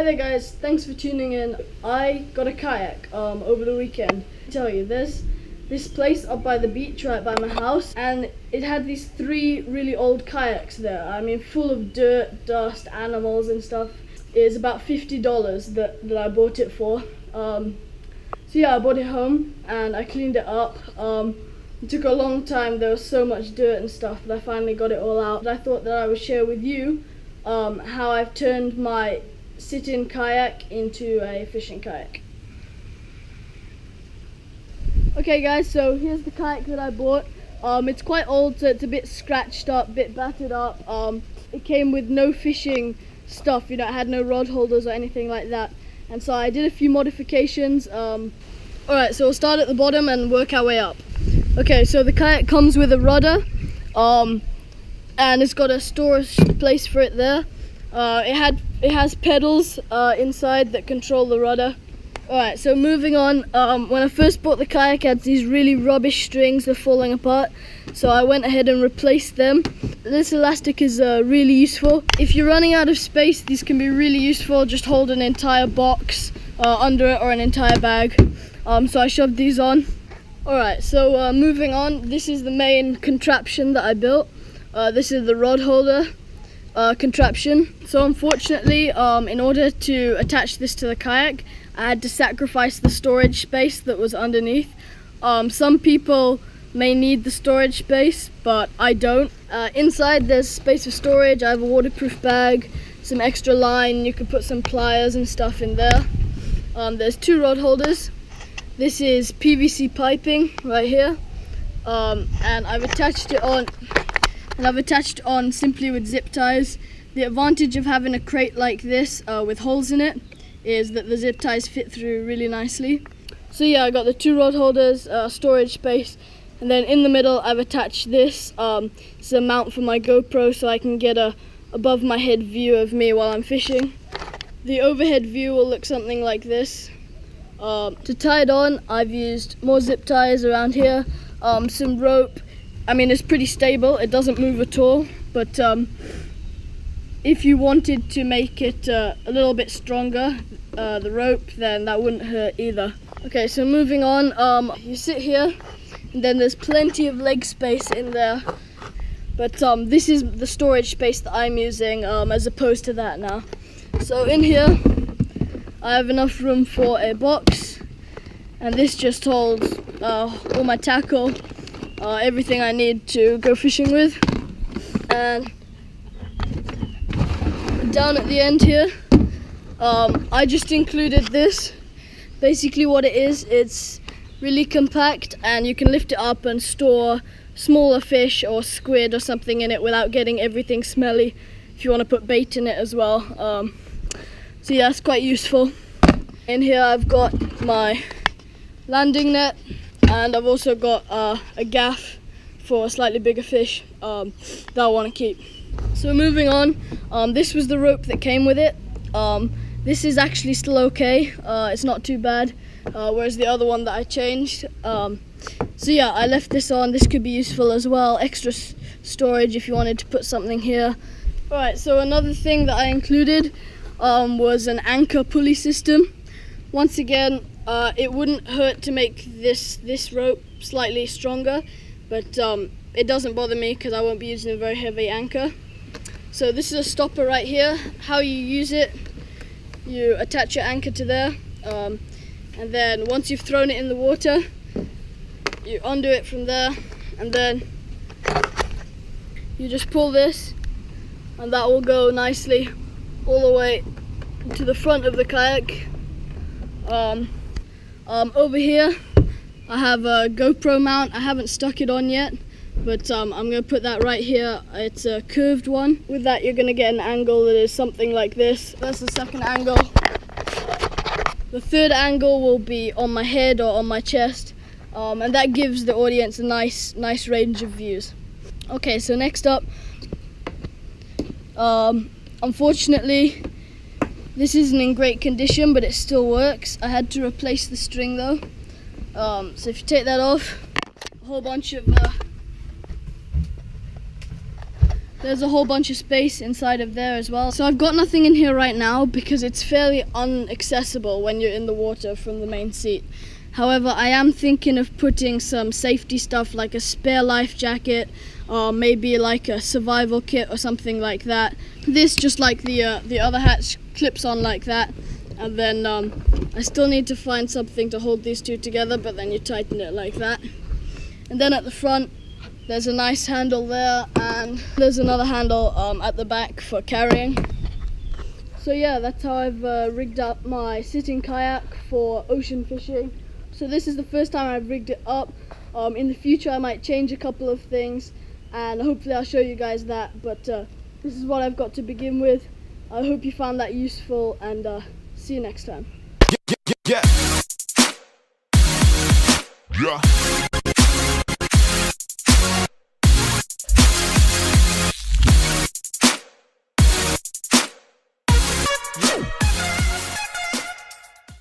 Hi there guys, thanks for tuning in. I got a kayak over the weekend. I tell you, there's this place up by the beach right by my house, and it had these 3 really old kayaks there. I mean, full of dirt, dust, animals and stuff. It was about $50 that I bought it for. So yeah, I brought it home and I cleaned it up. It took a long time. There was so much dirt and stuff, but I finally got it all out. I thought that I would share with you how I've turned my sit-in kayak into a fishing kayak. Okay guys, so here's the kayak that I bought. It's quite old, so it's a bit scratched up, a bit battered up. It came with no fishing stuff, you know, it had no rod holders or anything like that. And so I did a few modifications. Alright, so we'll start at the bottom and work our way up. Okay, so the kayak comes with a rudder, and it's got a storage place for it there. It has pedals inside that control the rudder. Alright, so moving on, when I first bought the kayak, I had these really rubbish strings that are falling apart, so I went ahead and replaced them. This elastic is really useful. If you're running out of space, these can be really useful. Just hold an entire box under it or an entire bag. So I shoved these on. Alright, so moving on, this is the main contraption that I built. This is the rod holder contraption. So unfortunately, in order to attach this to the kayak, I had to sacrifice the storage space that was underneath. Some people may need the storage space, but I don't. Inside there's space for storage. I have a waterproof bag, some extra line, you can put some pliers and stuff in there. There's 2 rod holders. This is PVC piping right here, and I've attached it on simply with zip ties. The advantage of having a crate like this with holes in it is that the zip ties fit through really nicely. So yeah, I got the 2 rod holders, storage space, and then in the middle I've attached this. It's a mount for my GoPro, so I can get a above my head view of me while I'm fishing. The overhead view will look something like this. To tie it on, I've used more zip ties around here, some rope. I mean, it's pretty stable, it doesn't move at all, but if you wanted to make it a little bit stronger, the rope, then that wouldn't hurt either. Okay, so moving on, you sit here, and then there's plenty of leg space in there, but this is the storage space that I'm using as opposed to that now. So in here, I have enough room for a box, and this just holds all my tackle, everything I need to go fishing with. And down at the end here, I just included this. Basically what it is, it's really compact and you can lift it up and store smaller fish or squid or something in it without getting everything smelly, if you want to put bait in it as well. So yeah, that's quite useful. In here I've got my landing net, and I've also got a gaff for slightly bigger fish that I want to keep. So moving on, this was the rope that came with it. This is actually still okay, it's not too bad, whereas the other one that I changed. So yeah, I left this on. This could be useful as well, extra storage if you wanted to put something here. Alright, so another thing that I included was an anchor pulley system. Once again, it wouldn't hurt to make this rope slightly stronger, but it doesn't bother me because I won't be using a very heavy anchor. So this is a stopper right here. How you use it, you attach your anchor to there, and then once you've thrown it in the water, you undo it from there, and then you just pull this, and that will go nicely all the way to the front of the kayak. Over here I have a GoPro mount. I haven't stuck it on yet, but I'm going to put that right here. It's a curved one. With that you're going to get an angle that is something like this. That's the second angle. The third angle will be on my head or on my chest, and that gives the audience a nice range of views. Okay, so next up, unfortunately this isn't in great condition, but it still works. I had to replace the string though. So if you take that off, a whole bunch of There's a whole bunch of space inside of there as well. So I've got nothing in here right now because it's fairly inaccessible when you're in the water from the main seat. However, I am thinking of putting some safety stuff like a spare life jacket, or maybe like a survival kit or something like that. This, just like the other hatch, clips on like that. And then I still need to find something to hold these two together, but then you tighten it like that. And then at the front, there's a nice handle there, and there's another handle at the back for carrying. So yeah, that's how I've rigged up my sitting kayak for ocean fishing. So this is the first time I've rigged it up. In the future I might change a couple of things, and hopefully I'll show you guys that, but this is what I've got to begin with. I hope you found that useful, and see you next time. Yeah. Yeah.